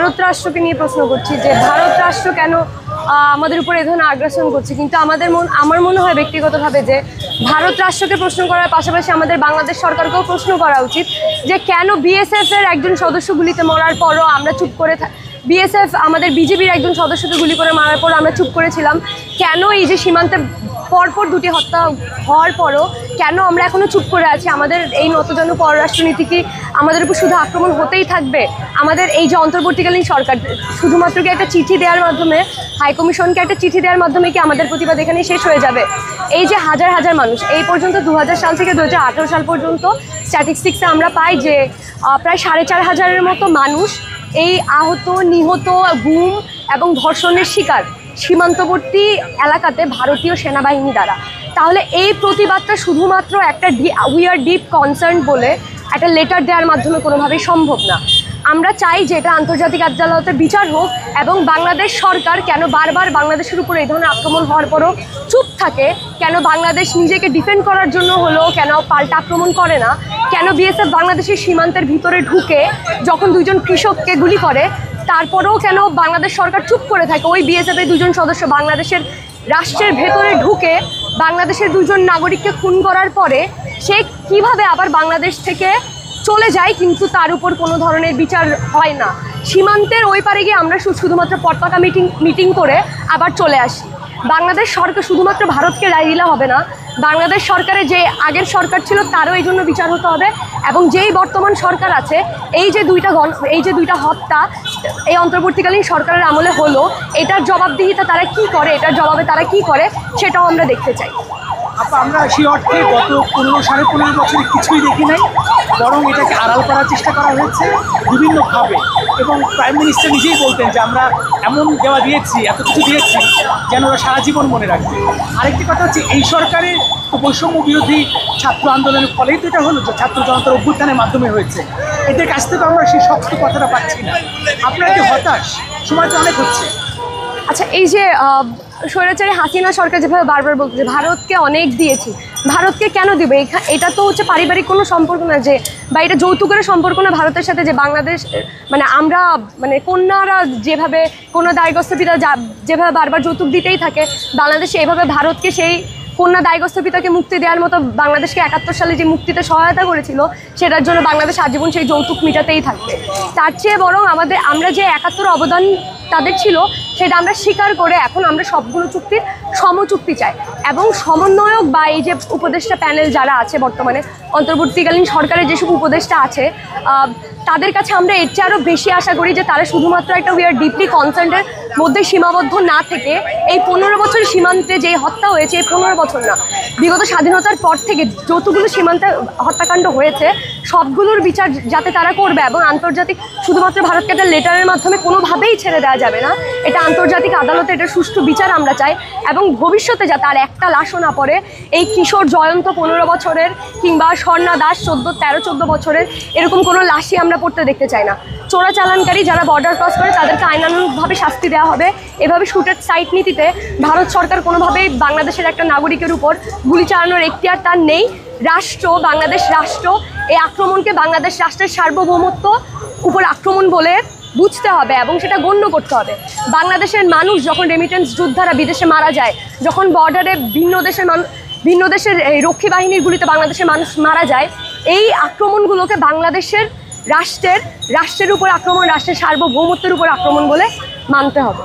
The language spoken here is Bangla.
ভারত রাষ্ট্রকে নিয়ে প্রশ্ন করছি যে ভারত রাষ্ট্র কেন আমাদের উপর এই ধরনের আগ্রাসন করছে, কিন্তু আমার মনে হয় ব্যক্তিগতভাবে যে ভারত রাষ্ট্রকে প্রশ্ন করার পাশাপাশি আমাদের বাংলাদেশ সরকারকেও প্রশ্ন করা উচিত যে কেন বিএসএফ এর একজন সদস্য গুলিতে মরার পরও আমরা চুপ করে বিএসএফ আমাদের বিজেপির একজন সদস্যকে গুলি করে মারার পর আমরা চুপ করেছিলাম, কেন এই যে সীমান্তে পরপর দুটি হত্যা হওয়ার পরও কেন আমরা এখনো চুপ করে আছি? আমাদের এই নতজন পররাষ্ট্রনীতি কি আমাদের উপর শুধু আক্রমণ হতেই থাকবে? আমাদের এই যে অন্তর্বর্তীকালীন সরকার শুধুমাত্র কি একটা চিঠি দেওয়ার মাধ্যমে, হাইকমিশনকে একটা চিঠি দেওয়ার মাধ্যমে কি আমাদের প্রতিবাদ এখানেই শেষ হয়ে যাবে? এই যে হাজার হাজার মানুষ এই পর্যন্ত 2000 সাল থেকে 2018 সাল পর্যন্ত স্ট্যাটিস্টিক্সে আমরা পাই যে প্রায় 4500-এর মতো মানুষ এই আহত, নিহত, গুম এবং ধর্ষণের শিকার সীমান্তবর্তী এলাকাতে ভারতীয় সেনাবাহিনী দ্বারা। তাহলে এই প্রতিবাদটা শুধুমাত্র একটা উই আর ডিপ কনসার্ন বলে একটা লেটার দেওয়ার মাধ্যমে কোনোভাবেই সম্ভব না। আমরা চাই যে এটা আন্তর্জাতিক আদালতে বিচার হোক এবং বাংলাদেশ সরকার কেন বারবার বাংলাদেশের উপর এই ধরনের আক্রমণ হওয়ার পরও চুপ থাকে, কেন বাংলাদেশ নিজেকে ডিফেন্ড করার জন্য হলেও কেন পাল্টা আক্রমণ করে না, কেন বিএসএফ বাংলাদেশের সীমান্তের ভিতরে ঢুকে যখন দুইজন কৃষককে গুলি করে তারপরেও কেন বাংলাদেশ সরকার চুপ করে থাকে? ওই বিএসএফের দুজন সদস্য বাংলাদেশের রাষ্ট্রের ভেতরে ঢুকে বাংলাদেশের দুজন নাগরিককে খুন করার পরে সে কিভাবে আবার বাংলাদেশ থেকে চলে যায় কিন্তু তার উপর কোনো ধরনের বিচার হয় না? সীমান্তের ওই পারে গিয়ে আমরা শুধুমাত্র পতাকা মিটিং করে আবার চলে আসি। বাংলাদেশ সরকার শুধুমাত্র ভারতকে রায় দিলে হবে না, বাংলাদেশ সরকারের যে আগের সরকার ছিল তারও এই জন্য বিচার হতে হবে এবং যেই বর্তমান সরকার আছে এই যে দুইটা হত্যা এই অন্তর্বর্তীকালীন সরকারের আমলে হলো, এটার জবাবদিহিতা তারা কি করে, এটার জবাবে তারা কি করে সেটাও আমরা দেখতে চাই। আমরা সেই অর্থে গত 15-15.5 বছরে কিছুই দেখি নাই, বরং এটাকে আড়াল করার চেষ্টা করা হয়েছে বিভিন্নভাবে। এবং প্রাইম মিনিস্টার নিজেই বলতেন যে আমরা এমন দেওয়া দিয়েছি, এত কিছু দিয়েছি যেন ওরা সারা জীবন মনে রাখবে। আরেকটি কথা হচ্ছে এই সরকারের তো বৈষম্য বিরোধী ছাত্র আন্দোলনের ফলেই তো এটা হলো, যে ছাত্র জনতার অভ্যুত্থানের মাধ্যমে হয়েছে। এদের কাছ থেকে আমরা সেই শক্ত কথাটা পাচ্ছি না। আপনারা কি হতাশ? সময় তো অনেক হচ্ছে। আচ্ছা, এই যে স্বৈরাচারী হাসিনা সরকার যেভাবে বারবার বলতে যে ভারতকে অনেক দিয়েছি, ভারতকে কেন দিবে? এটা তো হচ্ছে পারিবারিক কোনো সম্পর্ক না, যে বা এটা যৌতুকের সম্পর্ক না ভারতের সাথে, যে বাংলাদেশ আমরা কন্যারা যেভাবে কোনো দায়গ্রস্ত পিতা যেভাবে বারবার যৌতুক দিতেই থাকে, বাংলাদেশে এভাবে ভারতকে সেই কন্যা দায়গ্রস্ত পিতাকে মুক্তি দেওয়ার মতো বাংলাদেশকে 71 সালে যে মুক্তিতে সহায়তা করেছিল সেটার জন্য বাংলাদেশ আজীবন সেই যৌতুক মিটাতেই থাকবে। তার চেয়ে বরং আমরা যে 71 অবদান তাদের ছিল সেটা আমরা স্বীকার করে এখন আমরা সবগুলো চুক্তির সমচুক্তি চাই এবং সমন্বয়ক বা এই যে উপদেষ্টা প্যানেল যারা আছে বর্তমানে অন্তর্বর্তীকালীন সরকারের যেসব উপদেষ্টা আছে তাদের কাছে আমরা এর চেয়ে আরও বেশি আশা করি যে তারা শুধুমাত্র একটা উই আর ডিপলি কনসার্নের মধ্যে সীমাবদ্ধ না থেকে এই 15 বছর সীমান্তে যে হত্যা হয়েছে, এই 15 বছর না, বিগত স্বাধীনতার পর থেকে যতগুলো সীমান্তে হত্যাকাণ্ড হয়েছে সবগুলোর বিচার যাতে তারা করবে এবং আন্তর্জাতিক, শুধুমাত্র ভারতকে একটা লেটারের মাধ্যমে কোনোভাবেই ছেড়ে দেওয়া যাবে না, এটা আন্তর্জাতিক আদালতে এটা সুষ্ঠু বিচার আমরা চাই এবং ভবিষ্যতে যাতে আর একটা লাশও না পড়ে এই কিশোর জয়ন্ত 15 বছরের কিংবা স্বর্ণা দাস 13-14 বছরের এরকম কোনো লাশই আমরা পড়তে দেখতে চাই না। চোরাচালানকারী যারা বর্ডার ক্রস করে তাদেরকে আইনানুগভাবে শাস্তি দেওয়া হবে। এভাবে শুটের সাইট নীতিতে ভারত সরকার কোনোভাবেই বাংলাদেশের একটা নাগরিকের উপর গুলি চালানোর এখতিয়ার তার নেই। বাংলাদেশ রাষ্ট্র এই আক্রমণকে বাংলাদেশ রাষ্ট্রের সার্বভৌমত্ব উপর আক্রমণ বলে বুঝতে হবে এবং সেটা গণ্য করতে হবে। বাংলাদেশের মানুষ যখন রেমিটেন্স যোদ্ধারা বিদেশে মারা যায়, যখন বর্ডারে ভিন্ন দেশের এই রক্ষী বাহিনীর গুলিতে বাংলাদেশের মানুষ মারা যায়, এই আক্রমণগুলোকে বাংলাদেশের রাষ্ট্রের উপর আক্রমণ, রাষ্ট্রের সার্বভৌমত্বের উপর আক্রমণ বলে মানতে হবে।